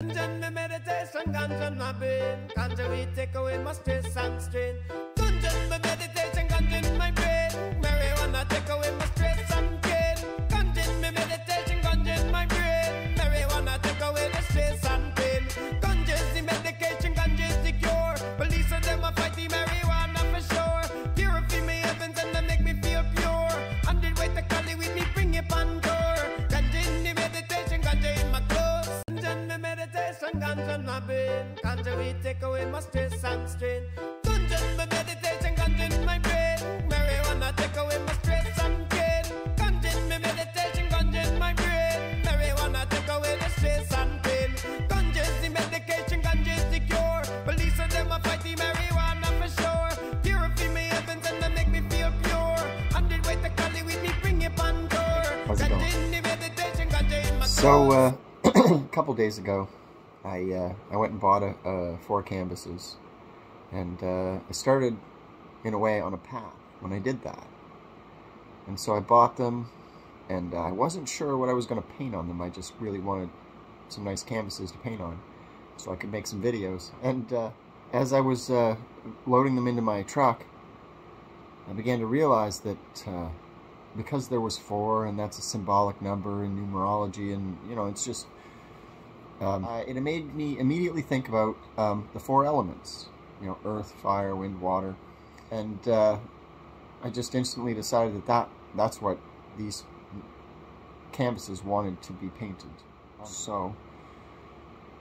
Ganja me meditation, ganja my brain. Ganja we take away my stress and strain. Ganja me meditation, ganja in my brain. Marijuana take away my stress and pain. Ganja me meditation, ganja in my brain. Marijuana take away the stress and pain. Ganja is the medication, ganja is the cure. Police of them a fight the marijuana for sure. Purify me heavens and they make me feel pure. 100 way to Cali with me, bring it on door. Ganja in the meditation, ganja in my clothes. Ganja in the meditation, ganja in my brain. Ganja we take away my stress and strain. Ganja in my meditation, ganja in my brain. Marijuana take away my stress and pain. Ganja in my meditation, ganja in my brain. Marijuana take away the stress and pain. Ganja is the medication, ganja is the cure. Police of them a fight the marijuana for sure. Purify me heavens and they make me feel pure. 100 way to Cali with me, bring it on door. Ganja in the meditation, ganja in my So, a couple days ago, I went and bought 4 canvases, and I started, in a way, on a path when I did that. And so I bought them, and I wasn't sure what I was going to paint on them. I just really wanted some nice canvases to paint on, so I could make some videos. And as I was loading them into my truck, I began to realize that because there was 4, and that's a symbolic number in numerology, and, you know, it's just... it made me immediately think about the 4 elements, you know, earth, fire, wind, water, and I just instantly decided that that's what these canvases wanted to be painted. So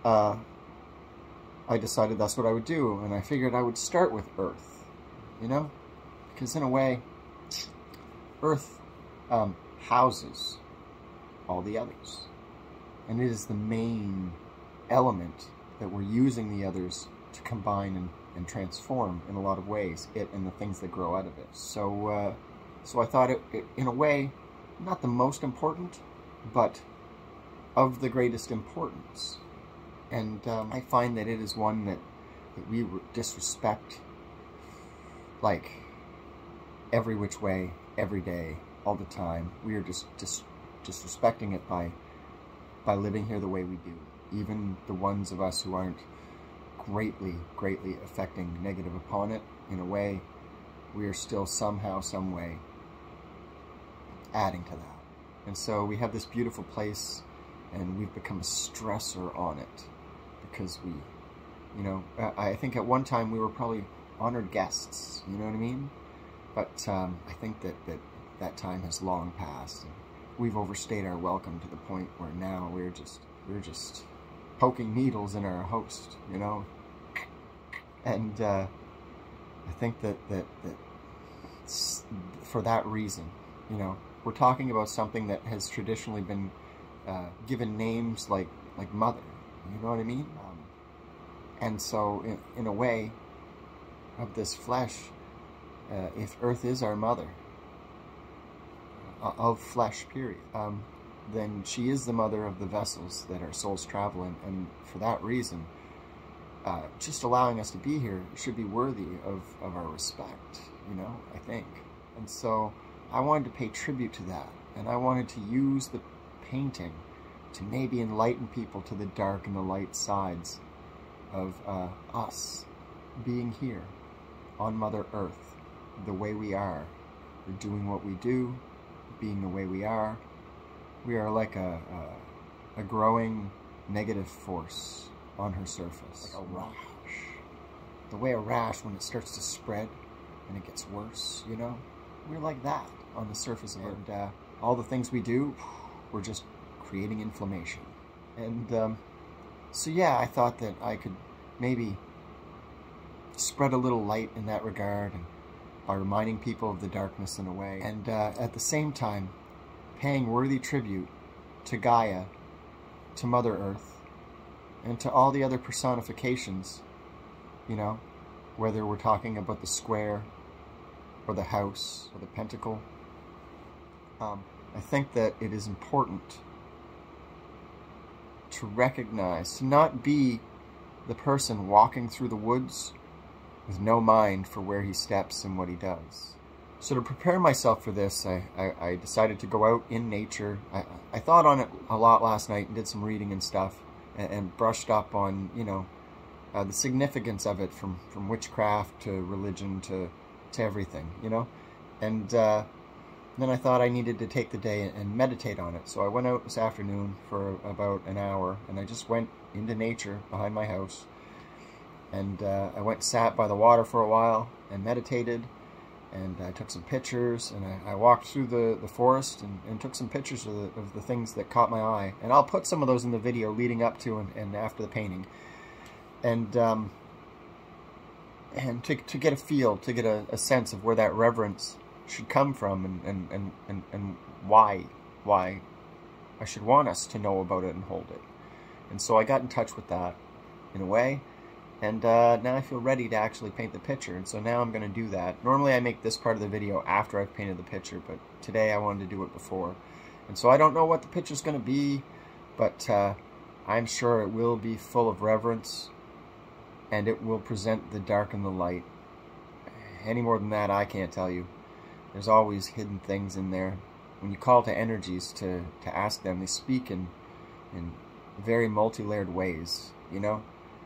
I decided that's what I would do, and I figured I would start with earth, you know, because in a way, earth houses all the others. And it is the main element that we're using the others to combine and transform in a lot of ways, it and the things that grow out of it. So so I thought it, in a way, not the most important, but of the greatest importance. And I find that it is one that we disrespect, like, every which way, every day, all the time. We are just disrespecting it by living here the way we do. Even the ones of us who aren't greatly affecting negative upon it, in a way, we are still somehow, some way, adding to that. And so we have this beautiful place, and we've become a stressor on it, because we, you know, I think at one time we were probably honored guests, you know what I mean? But I think that time has long passed. And we've overstayed our welcome to the point where now we're just poking needles in our host, you know. And I think that for that reason, you know, we're talking about something that has traditionally been given names like mother, you know what I mean? And so in a way of this flesh, if earth is our mother, of flesh, period, then she is the mother of the vessels that our souls travel in, and for that reason, just allowing us to be here should be worthy of our respect, you know, I think. And so I wanted to pay tribute to that, and I wanted to use the painting to maybe enlighten people to the dark and the light sides of us being here on Mother Earth, the way we are. We're doing what we do, being the way we are. We are like a growing negative force on her surface. Like a rash. The way a rash, when it starts to spread and it gets worse, you know? We're like that on the surface of it. And all the things we do, we're just creating inflammation. And so yeah, I thought that I could maybe spread a little light in that regard, and by reminding people of the darkness in a way, and at the same time paying worthy tribute to Gaia, to Mother Earth, and to all the other personifications, you know, whether we're talking about the square, or the house, or the pentacle. I think that it is important to recognize, to not be the person walking through the woods with no mind for where he steps and what he does. So to prepare myself for this, I decided to go out in nature. I thought on it a lot last night and did some reading and stuff. and brushed up on, you know, the significance of it, from witchcraft to religion to everything, you know. And then I thought I needed to take the day and meditate on it. So I went out this afternoon for about an hour, and I just went into nature behind my house. And I went and sat by the water for a while and meditated, and I took some pictures, and I walked through the forest and took some pictures of the things that caught my eye. And I'll put some of those in the video leading up to and after the painting. And to get a feel, to get a sense of where that reverence should come from, and why I should want us to know about it and hold it. And so I got in touch with that in a way, and now I feel ready to actually paint the picture. And so now I'm going to do that. Normally I make this part of the video after I've painted the picture, but today I wanted to do it before. And so I don't know what the picture's going to be, but I'm sure it will be full of reverence, and it will present the dark and the light. Any more than that, I can't tell you. There's always hidden things in there. When you call to energies to ask them, they speak in very multi-layered ways, you know?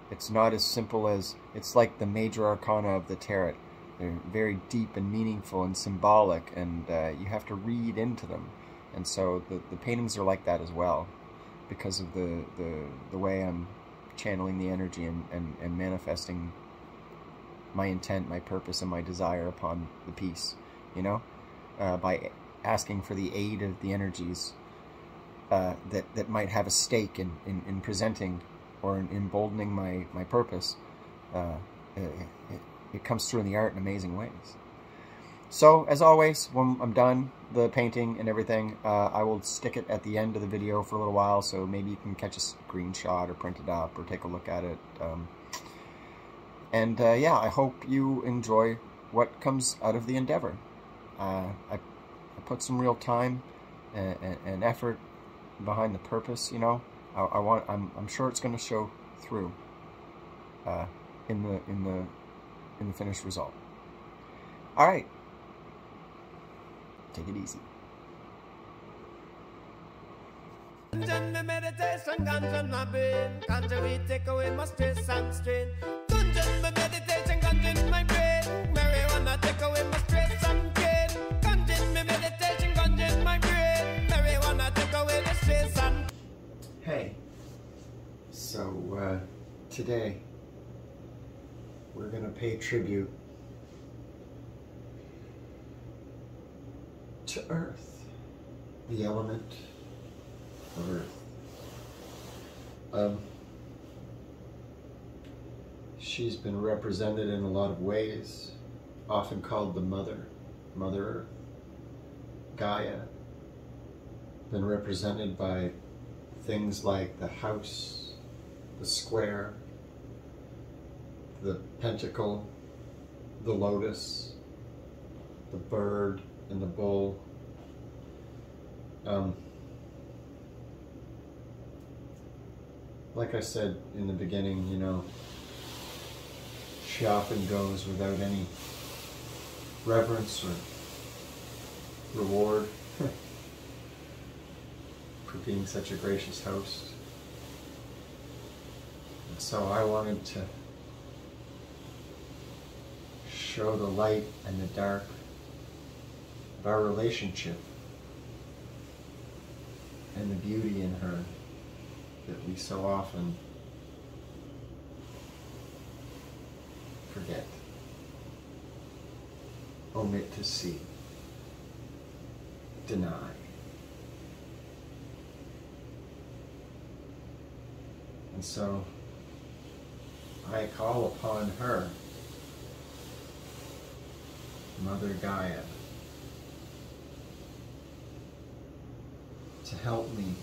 It's not as simple as, it's like the major arcana of the tarot. They're very deep and meaningful and symbolic, and you have to read into them. And so the paintings are like that as well, because of the way I'm channeling the energy and manifesting my intent, my purpose, and my desire upon the piece, you know, by asking for the aid of the energies that might have a stake in presenting or in emboldening my purpose. It comes through in the art in amazing ways. So, as always, when I'm done the painting and everything, I will stick it at the end of the video for a little while, so maybe you can catch a screenshot or print it up or take a look at it. Yeah, I hope you enjoy what comes out of the endeavor. I put some real time and effort behind the purpose, you know. I'm sure it's going to show through in the finished result. All right. Take it easy. Ganja meditation, ganja my brain. Ganja we take away my stress and strain. Ganja meditation, ganja in my brain. Marijuana take away my stress and pain. Ganja meditation, ganja in my brain. Marijuana take away the stress and. Hey. So today we're gonna pay tribute to Earth, the element of Earth. She's been represented in a lot of ways, often called the Mother Earth. Gaia, been represented by things like the house, the square, the pentacle, the lotus, the bird, and the bull. Like I said in the beginning, you know, she often goes without any reverence or reward for being such a gracious host. And so I wanted to show the light and the dark of our relationship and the beauty in her that we so often forget, omit to see, deny. And so I call upon her, Mother Gaia, to help me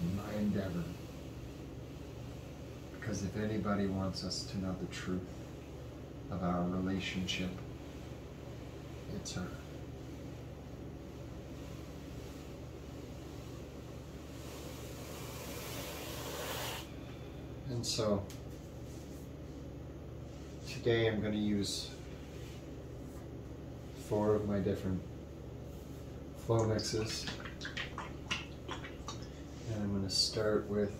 in my endeavor. Because if anybody wants us to know the truth of our relationship, it's her. And so today I'm going to use 4 of my different flow mixes start with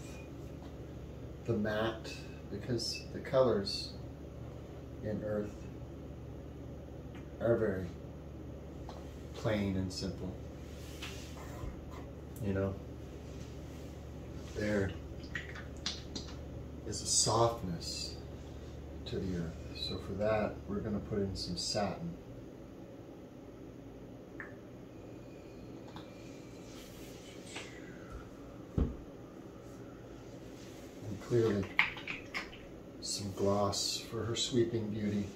the matte, because the colors in Earth are very plain and simple. You know, there is a softness to the Earth. So for that, we're going to put in some satin. And clearly some gloss for her sweeping beauty.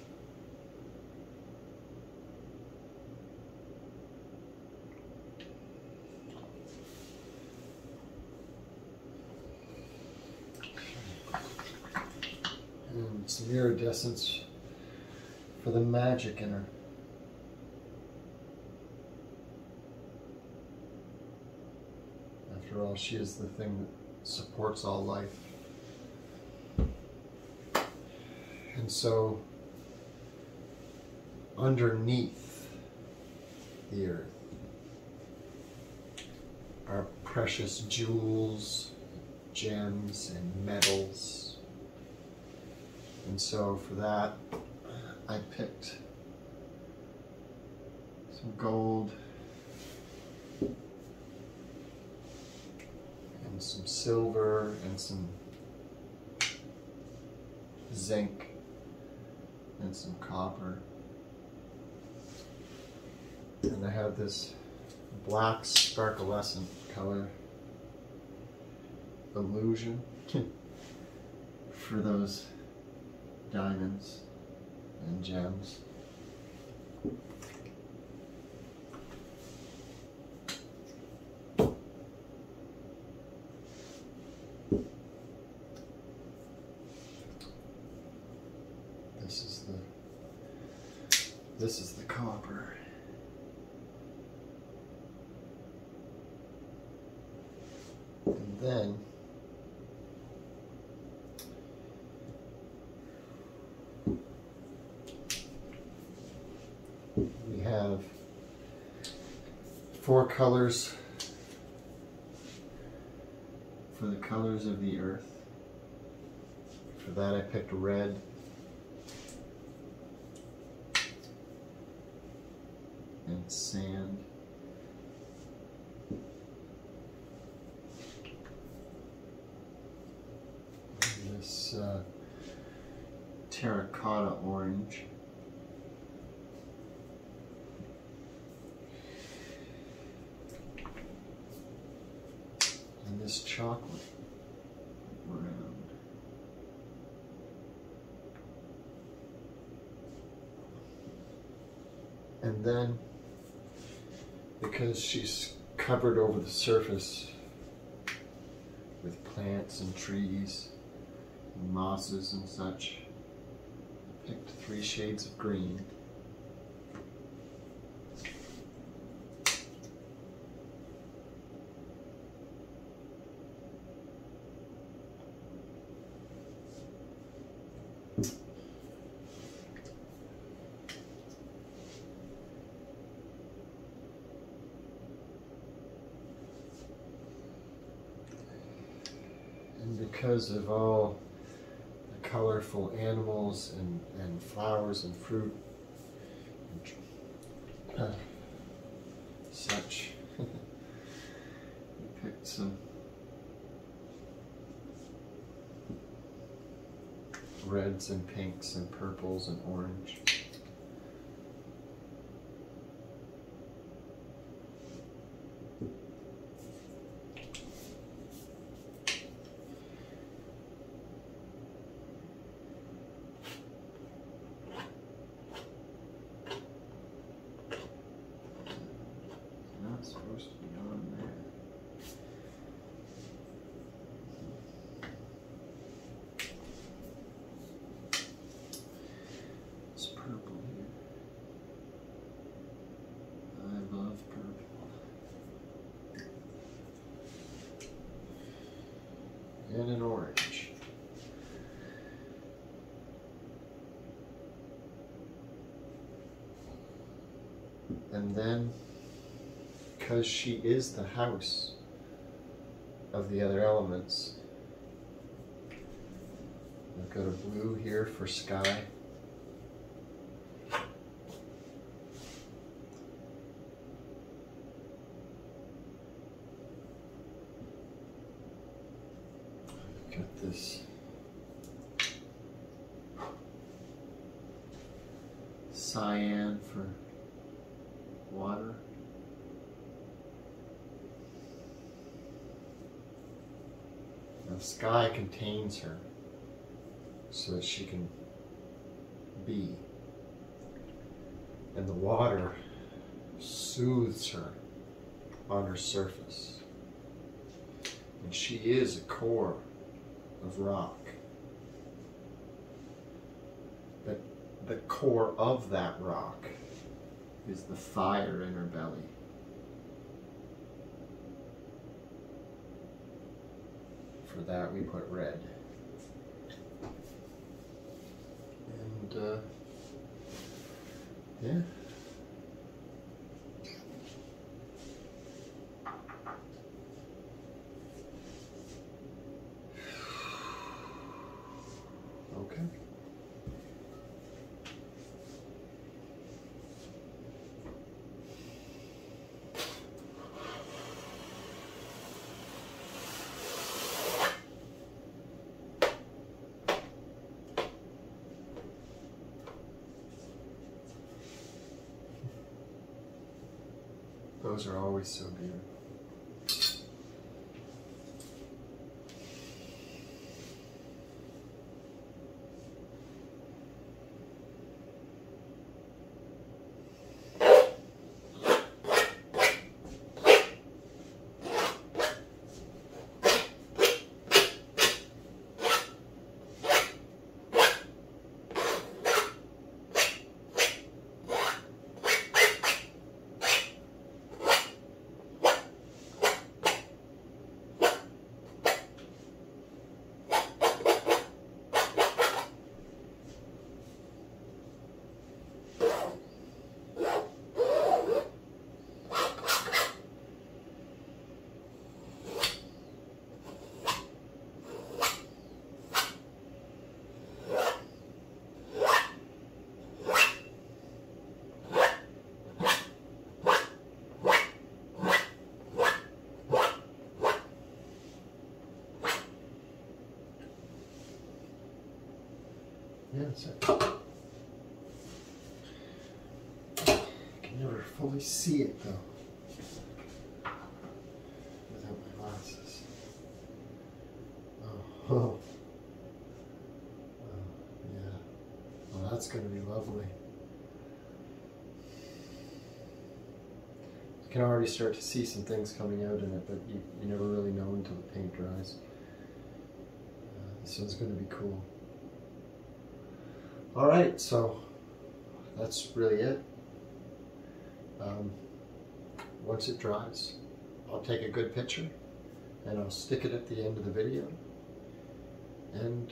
And some iridescence for the magic in her. After all, she is the thing that supports all life. And so, underneath the Earth are precious jewels, gems, and metals. And so for that, I picked some gold and some silver and some zinc and some copper. And I have this black sparklescent color illusion for those diamonds and gems. This is the copper. And then we have 4 colors for the colors of the Earth. For that I picked red, and sand, and this terracotta orange, and this chocolate brown. And then, because she's covered over the surface with plants and trees and mosses and such, I picked 3 shades of green. And because of all the colorful animals and flowers and fruit and such, we picked some reds and pinks and purples and orange. Supposed to be on there. It's purple here. I love purple. And an orange. And then, because she is the house of the other elements. I've got a blue here for sky. I've got this cyan for water. The sky contains her so that she can be, and the water soothes her on her surface, and she is a core of rock. But the core of that rock is the fire in her belly. For that we put red. And yeah. Okay. Those are always so beautiful. Yeah, so I can never fully see it though without my glasses. Oh, yeah. Well, that's going to be lovely. You can already start to see some things coming out in it, but you never really know until the paint dries. This one's going to be cool. Alright, so that's really it. Once it dries, I'll take a good picture and I'll stick it at the end of the video and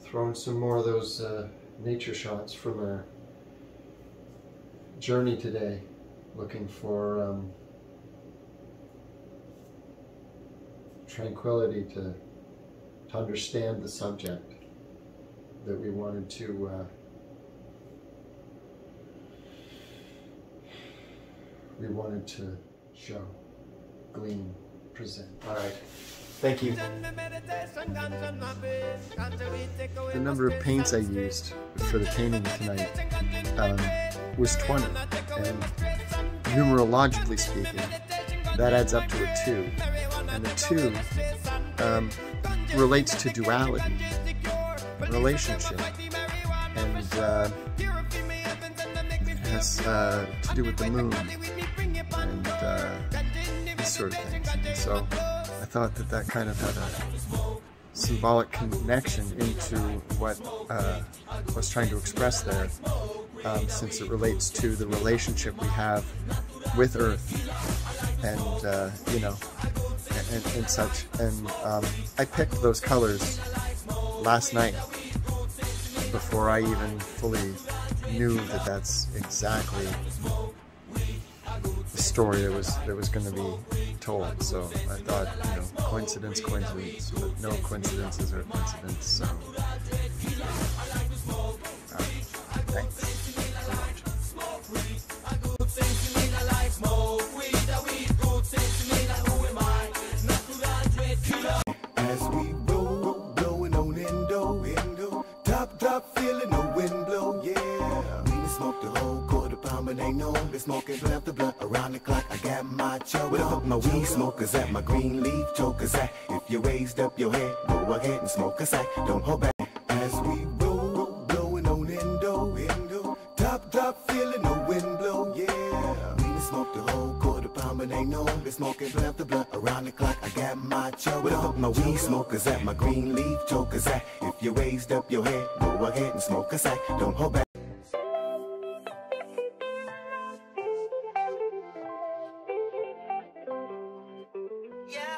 throw in some more of those nature shots from our journey today, looking for tranquility to understand the subject that we wanted to show, glean, present. All right, thank you. The number of paints I used for the painting tonight was 20, and numerologically speaking, that adds up to a 2, and the 2 relates to duality, relationship, and it has to do with the moon and these sort of things. And so I thought that kind of had a symbolic connection into what I was trying to express there, since it relates to the relationship we have with Earth and you know, and such. And I picked those colors last night before I even fully knew that that's exactly the story that was going to be told. So I thought, coincidence, coincidence, but no coincidences are coincidence. So thanks for watching. As we roll, blowing on endo, top, feeling the wind blow, yeah. We done smoked the whole quarter pound, but ain't no been smoking blunt to blunt around the clock. I got my choke. Where the fuck my weed smokers at? My green leaf chokers at? If you raised up your head, go ahead and smoke a sack. Don't hold back. As we roll, blowing on endo, top, feeling the wind blow, yeah. We done smoked the whole quarter pound, but ain't no been smoking blunt to blunt around the clock. I got my choke. Where the fuck my weed smokers at? My green leaf chokers at? If you raised up your head, go ahead and smoke a sack. Don't hold back. Yeah.